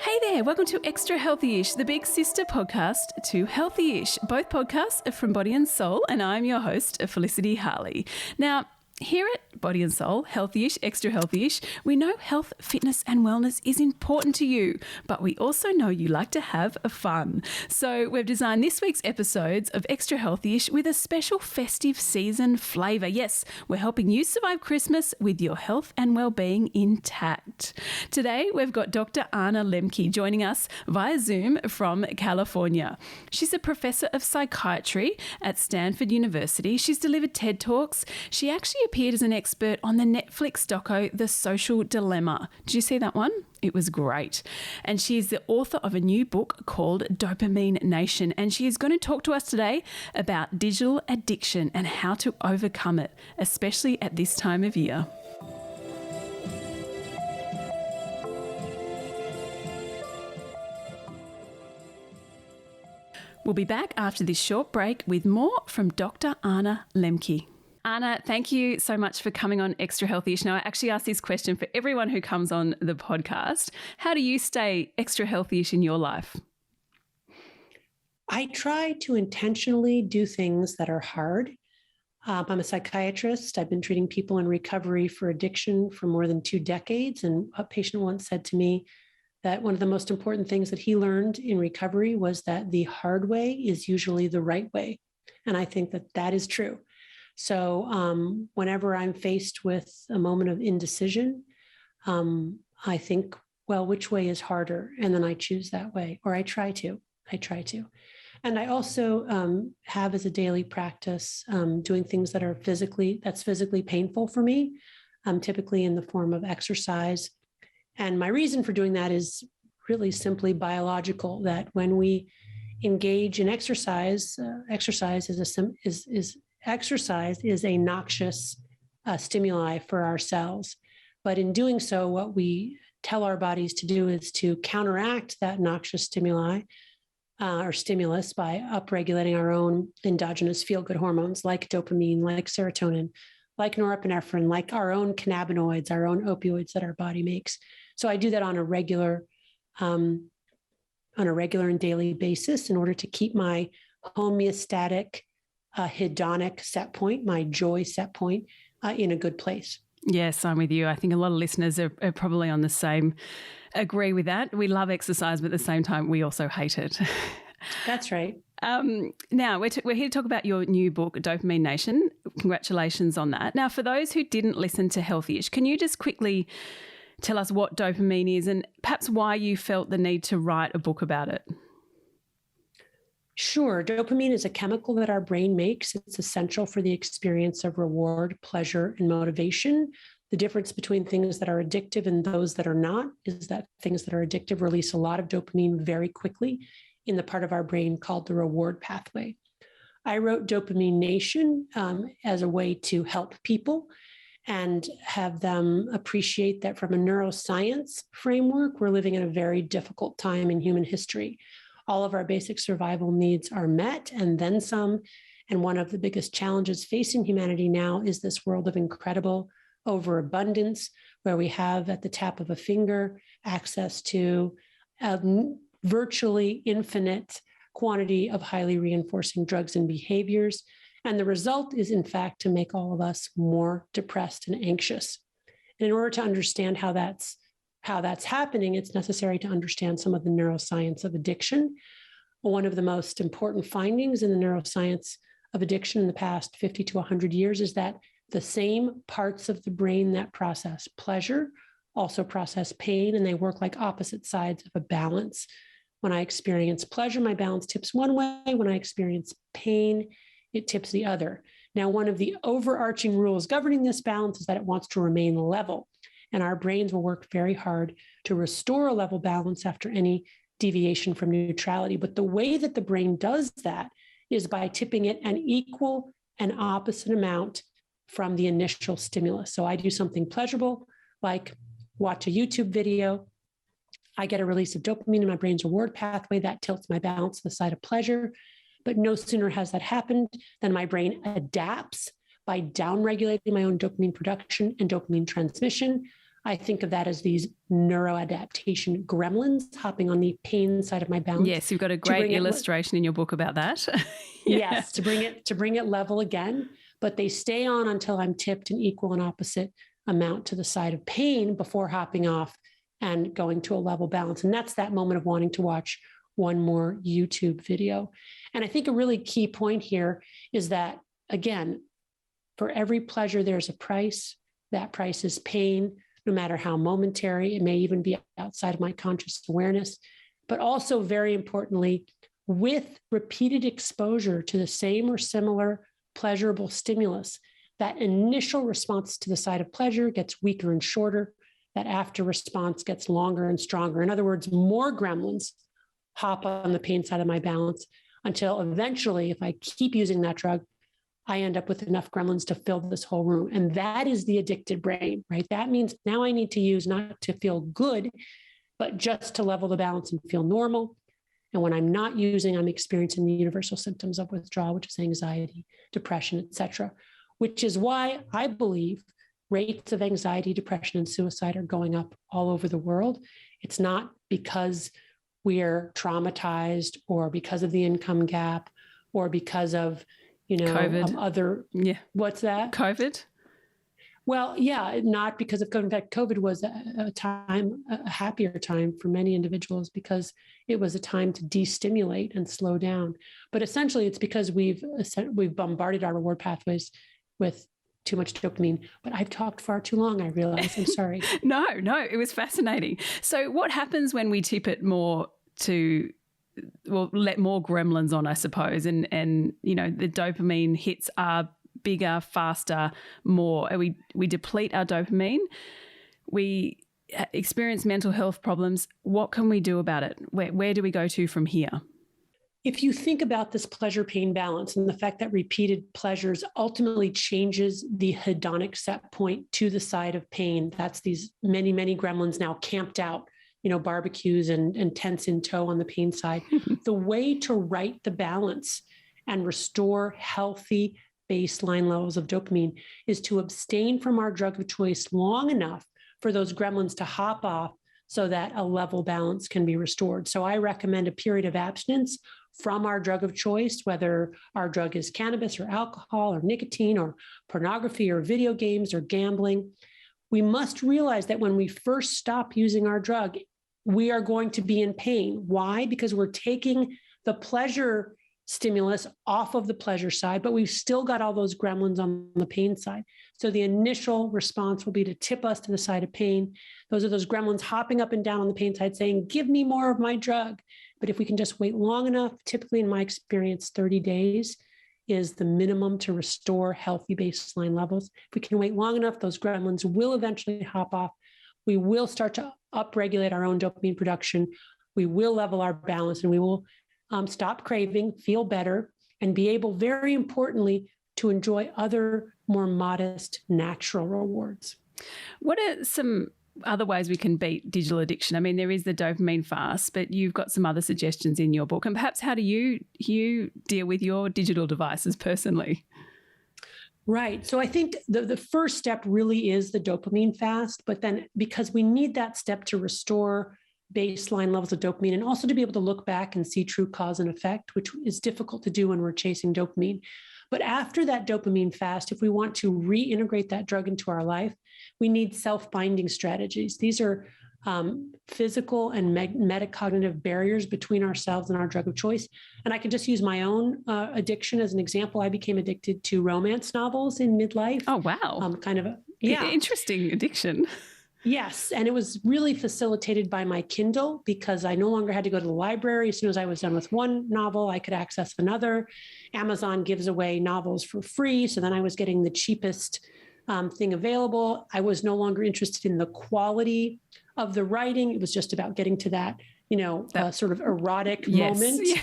Hey there, welcome to Extra Healthy-ish, the big sister podcast to Healthy-ish. Both podcasts are from Body & Soul, and I'm your host, Felicity Harley. Now, here at Body & Soul, Healthy-ish, Extra Healthy-ish, we know health, fitness and wellness is important to you, but we also know you like to have fun. So we've designed this week's episodes of Extra Healthy-ish with a special festive season flavour. Yes, we're helping you survive Christmas with your health and well-being intact. Today, we've got Dr. Anna Lembke joining us via Zoom from California. She's a professor of psychiatry at Stanford University. She's delivered TED Talks. She actually appeared as an expert on the Netflix doco, The Social Dilemma. Did you see that one? It was great. And she is the author of a new book called Dopamine Nation. And she is going to talk to us today about digital addiction and how to overcome it, especially at this time of year. We'll be back after this short break with more from Dr. Anna Lembke. Anna, thank you so much for coming on Extra Healthy-ish. Now, I actually ask this question for everyone who comes on the podcast. How do you stay extra healthy-ish in your life? I try to intentionally do things that are hard. I'm a psychiatrist. I've been treating people in recovery for addiction for more than 2 decades. And a patient once said to me that one of the most important things that he learned in recovery was that the hard way is usually the right way. And I think that that is true. So whenever I'm faced with a moment of indecision, I think, well, which way is harder? And then I choose that way, or I try to. And I also have as a daily practice doing things that are physically painful for me, typically in the form of exercise. And my reason for doing that is really simply biological, that when we engage in exercise, exercise is a noxious stimuli for our cells. But in doing so, what we tell our bodies to do is to counteract that noxious stimuli or stimulus by upregulating our own endogenous feel-good hormones like dopamine, like serotonin, like norepinephrine, like our own cannabinoids, our own opioids that our body makes. So I do that on a regular and daily basis in order to keep my homeostatic hedonic set point, my joy set point, in a good place. Yes, I'm with you. I think a lot of listeners are probably on the same, agree with that. We love exercise, but at the same time, we also hate it. That's right. Now, we're here to talk about your new book, Dopamine Nation. Congratulations on that. Now, for those who didn't listen to Healthy-ish, can you just quickly tell us what dopamine is and perhaps why you felt the need to write a book about it? Sure. Dopamine is a chemical that our brain makes. It's essential for the experience of reward, pleasure, and motivation. The difference between things that are addictive and those that are not is that things that are addictive release a lot of dopamine very quickly in the part of our brain called the reward pathway. I wrote Dopamine Nation as a way to help people and have them appreciate that from a neuroscience framework, we're living in a very difficult time in human history. All of our basic survival needs are met and then some. And one of the biggest challenges facing humanity now is this world of incredible overabundance, where we have at the tap of a finger access to a virtually infinite quantity of highly reinforcing drugs and behaviors. And the result is, in fact, to make all of us more depressed and anxious. And in order to understand how that's happening, it's necessary to understand some of the neuroscience of addiction. One of the most important findings in the neuroscience of addiction in the past 50 to 100 years is that the same parts of the brain that process pleasure also process pain, and they work like opposite sides of a balance. When I experience pleasure, my balance tips one way. When I experience pain, it tips the other. Now, one of the overarching rules governing this balance is that it wants to remain level. And our brains will work very hard to restore a level balance after any deviation from neutrality. But the way that the brain does that is by tipping it an equal and opposite amount from the initial stimulus. So I do something pleasurable, like watch a YouTube video. I get a release of dopamine in my brain's reward pathway that tilts my balance to the side of pleasure. But no sooner has that happened than my brain adapts by downregulating my own dopamine production and dopamine transmission. I think of that as these neuroadaptation gremlins hopping on the pain side of my balance. Yes, you've got a great illustration in your book about that. Yes, to bring it level again, but they stay on until I'm tipped an equal and opposite amount to the side of pain before hopping off and going to a level balance. And that's that moment of wanting to watch one more YouTube video. And I think a really key point here is that, again, for every pleasure, there's a price. That price is pain, no matter how momentary. It may even be outside of my conscious awareness. But also, very importantly, with repeated exposure to the same or similar pleasurable stimulus, that initial response to the side of pleasure gets weaker and shorter. That after response gets longer and stronger. In other words, more gremlins hop on the pain side of my balance until eventually, if I keep using that drug, I end up with enough gremlins to fill this whole room. And that is the addicted brain, right? That means now I need to use not to feel good, but just to level the balance and feel normal. And when I'm not using, I'm experiencing the universal symptoms of withdrawal, which is anxiety, depression, etc. Which is why I believe rates of anxiety, depression, and suicide are going up all over the world. It's not because we're traumatized or because of the income gap or because of, COVID. What's that? COVID. Well, yeah, not because of COVID. In fact, COVID was a happier time for many individuals because it was a time to destimulate and slow down. But essentially, it's because we've bombarded our reward pathways with too much dopamine. But I've talked far too long, I realize. I'm sorry. No, it was fascinating. So what happens when we tip it more to, let more gremlins on, I suppose, and the dopamine hits are bigger, faster, more. We deplete our dopamine. We experience mental health problems. What can we do about it? Where do we go to from here? If you think about this pleasure-pain balance and the fact that repeated pleasures ultimately changes the hedonic set point to the side of pain, that's these many, many gremlins now camped out, barbecues and tents in tow on the pain side. The way to right the balance and restore healthy baseline levels of dopamine is to abstain from our drug of choice long enough for those gremlins to hop off so that a level balance can be restored. So I recommend a period of abstinence from our drug of choice, whether our drug is cannabis or alcohol or nicotine or pornography or video games or gambling. We must realize that when we first stop using our drug, we are going to be in pain. Why? Because we're taking the pleasure stimulus off of the pleasure side, but we've still got all those gremlins on the pain side. So the initial response will be to tip us to the side of pain. Those are those gremlins hopping up and down on the pain side saying, give me more of my drug. But if we can just wait long enough, typically in my experience, 30 days is the minimum to restore healthy baseline levels. If we can wait long enough, those gremlins will eventually hop off. We will start to upregulate our own dopamine production. We will level our balance and we will stop craving, feel better, and be able, very importantly, to enjoy other more modest natural rewards. What are some other ways we can beat digital addiction? I mean, there is the dopamine fast, but you've got some other suggestions in your book. And perhaps how do you deal with your digital devices personally? Right. So I think the first step really is the dopamine fast, but then because we need that step to restore baseline levels of dopamine and also to be able to look back and see true cause and effect, which is difficult to do when we're chasing dopamine. But after that dopamine fast, if we want to reintegrate that drug into our life, we need self-binding strategies. These are physical and metacognitive barriers between ourselves and our drug of choice. And I can just use my own addiction as an example. I became addicted to romance novels in midlife. Oh, wow. Interesting addiction. Yes. And it was really facilitated by my Kindle because I no longer had to go to the library. As soon as I was done with one novel, I could access another. Amazon gives away novels for free. So then I was getting the cheapest thing available. I was no longer interested in the quality of the writing. It was just about getting to that, sort of erotic moment.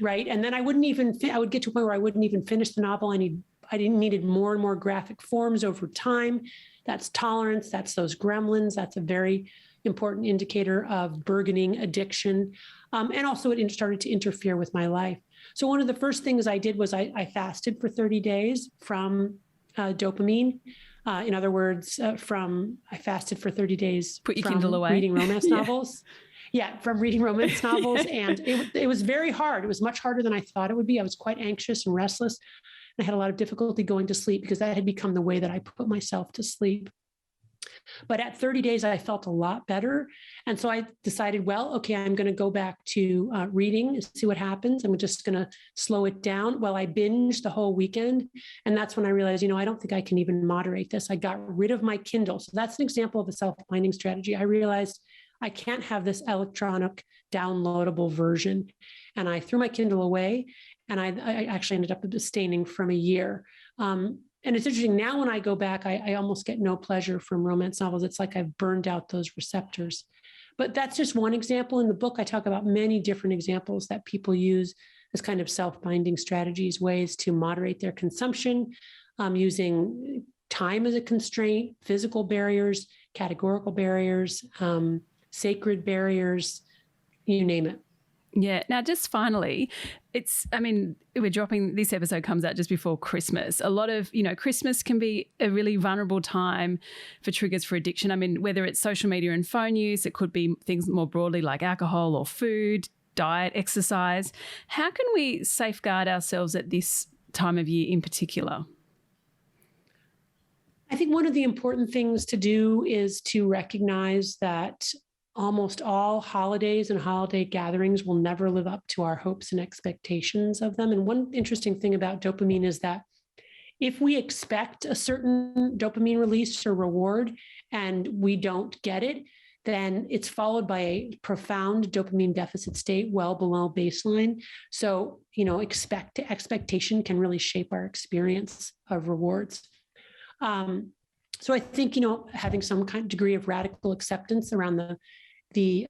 Right. And then I would get to a point where I wouldn't even finish the novel. I needed more and more graphic forms over time. That's tolerance. That's those gremlins. That's a very important indicator of burgeoning addiction. And also it started to interfere with my life. So one of the first things I did was I fasted for 30 days from dopamine. In other words, I fasted for 30 days. Put your from Kindle away. Reading romance novels. Yeah, from reading romance novels. And it was very hard. It was much harder than I thought it would be. I was quite anxious and restless. I had a lot of difficulty going to sleep because that had become the way that I put myself to sleep. But at 30 days, I felt a lot better. And so I decided, well, okay, I'm going to go back to reading and see what happens. I'm just going to slow it down. Well, I binged the whole weekend. And that's when I realized, I don't think I can even moderate this. I got rid of my Kindle. So that's an example of a self-binding strategy. I realized I can't have this electronic downloadable version. And I threw my Kindle away. And I actually ended up abstaining from a year. And it's interesting now when I go back, I almost get no pleasure from romance novels. It's like I've burned out those receptors. But that's just one example. In the book, I talk about many different examples that people use as kind of self-binding strategies, ways to moderate their consumption, using time as a constraint, physical barriers, categorical barriers, sacred barriers, you name it. Yeah. Now, just finally, we're dropping, this episode comes out just before Christmas. A lot of, Christmas can be a really vulnerable time for triggers for addiction. Whether it's social media and phone use, it could be things more broadly like alcohol or food, diet, exercise. How can we safeguard ourselves at this time of year in particular? I think one of the important things to do is to recognize that almost all holidays and holiday gatherings will never live up to our hopes and expectations of them. And one interesting thing about dopamine is that if we expect a certain dopamine release or reward and we don't get it, then it's followed by a profound dopamine deficit state well below baseline. So, expectation can really shape our experience of rewards. So I think, having some kind of degree of radical acceptance around the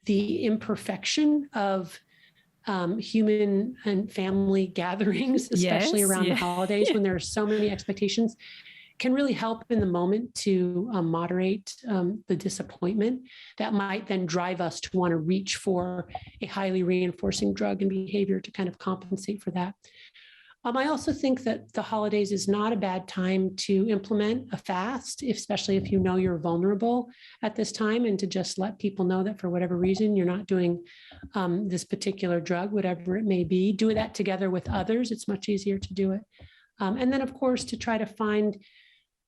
imperfection of human and family gatherings, especially around the holidays when there are so many expectations, can really help in the moment to moderate the disappointment that might then drive us to want to reach for a highly reinforcing drug and behavior to kind of compensate for that. I also think that the holidays is not a bad time to implement a fast, especially if you know you're vulnerable at this time, and to just let people know that for whatever reason, you're not doing this particular drug, whatever it may be. Do that together with others. It's much easier to do it. And then, of course, to try to find,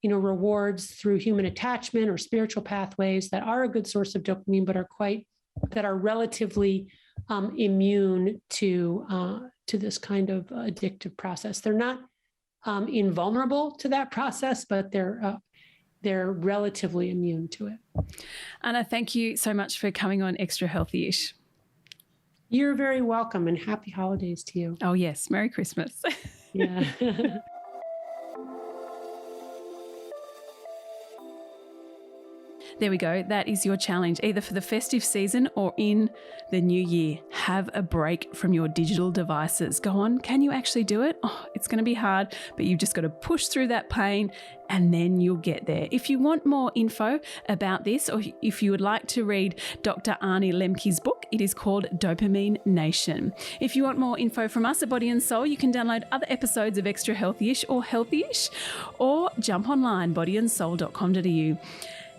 rewards through human attachment or spiritual pathways that are a good source of dopamine, but are relatively immune to this kind of addictive process. They're not invulnerable to that process, but they're relatively immune to it. Anna, thank you so much for coming on Extra Healthy-ish. You're very welcome, and happy holidays to you. Oh, yes. Merry Christmas. Yeah. There we go. That is your challenge, either for the festive season or in the new year. Have a break from your digital devices. Go on. Can you actually do it? Oh, it's going to be hard, but you've just got to push through that pain and then you'll get there. If you want more info about this, or if you would like to read Dr. Anna Lembke's book, it is called Dopamine Nation. If you want more info from us at Body & Soul, you can download other episodes of Extra Healthy-ish or Healthy-ish, or jump online, bodyandsoul.com.au.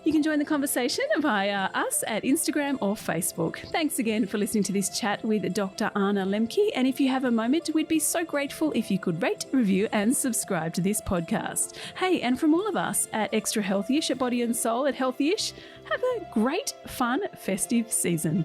You can join the conversation via us at Instagram or Facebook. Thanks again for listening to this chat with Dr. Anna Lembke. And if you have a moment, we'd be so grateful if you could rate, review and subscribe to this podcast. Hey, and from all of us at Extra Healthy-ish, at Body & Soul, at Healthy-ish, have a great, fun, festive season.